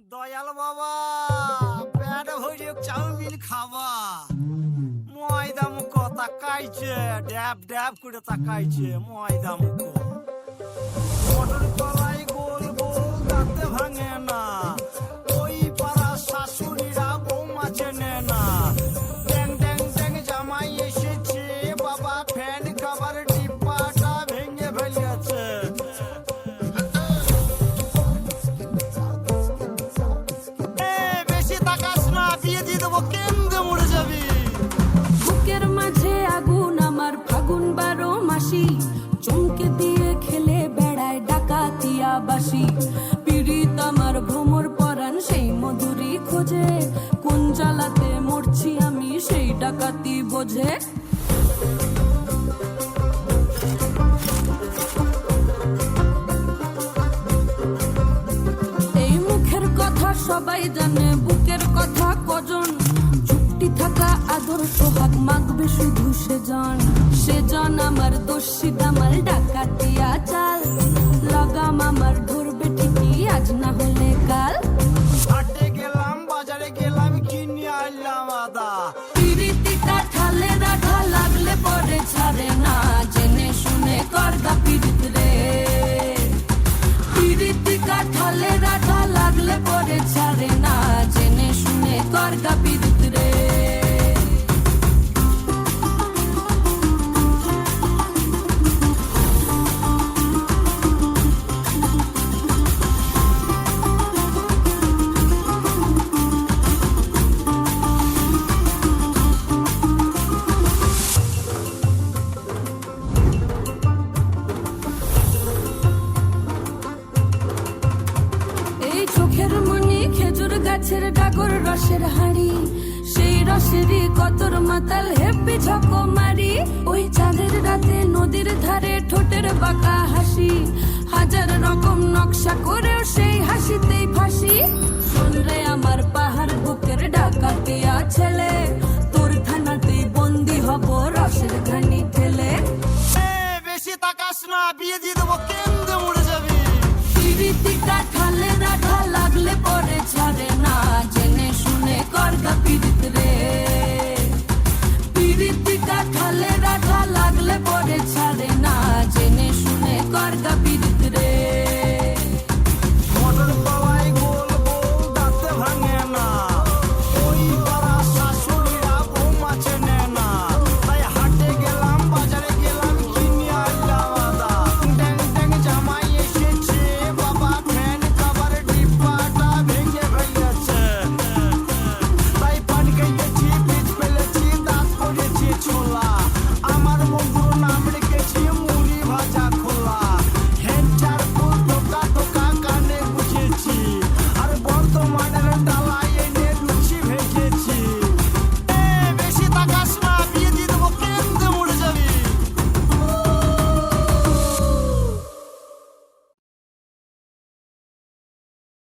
দয়াল বাবা পেট ভরে চাউমিন খাওয়া ময়দা মুখ তাকাইছে ড্যাব ড্যাব করে তাকাইছে ময়দা মুখ মটর কলাই গোল গোল দাঁতে ভাঙে না ওই পাড়া শাশুড়িরা বৌমা চেনে না ড্যাং ড্যাং ড্যাং জামাই এসেছে বাবা ফ্যান খাবার ডিব্বাটা ভেঙে ফেলেছে চমকে দিয়ে খেলে বেড়ায় ডাকাতিয়া বাসি পীড়িত আমার ভ্রমর পরাণ সেই মধুরী খোঁজে কোন জ্বালাতে মরছি আমি সেই ডাকাতি বোঝে এই মুখের কথা সবাই জানে বুকের কথা কজন চুপটি থাকা আদর সোহাগ মাগবে শুধু সেজন আমার দোষী দামাল ডাকাতিয়া চাল লাগাম আমার ধরবে ঠিকই আজ না হলে কাল হাটে গেলাম বাজারে গেলাম কিনে আনলাম আদা পিরিতি কাঠালে রাধা লাগলে পরে ছাড়ে না জেনে শুনে করদা পিরিত রে পিরিতি কাঠালে রাধা লাগলে পরে ছাড়ে না জেনে শুনে করদা পিরিত রে গাছের ডাগর রসের হাড়ি সেই রসেরই কতর মাতাল হেপি ঝকো মারি ওই চাঁদের রাতে নদীর ধারে ঠোঁটের বাঁকা হাসি হাজার রকম নকশা করেও সেই হাসিতেই ফাঁসি শুনরে আমার পাহাড় বুকের ডাকাতিয়া ছেলে তোর থানাতেই বন্দি হব রসের ঘানি ঠেলে বেশি তাকাস না বিয়ে দিয়ে দেবো কেন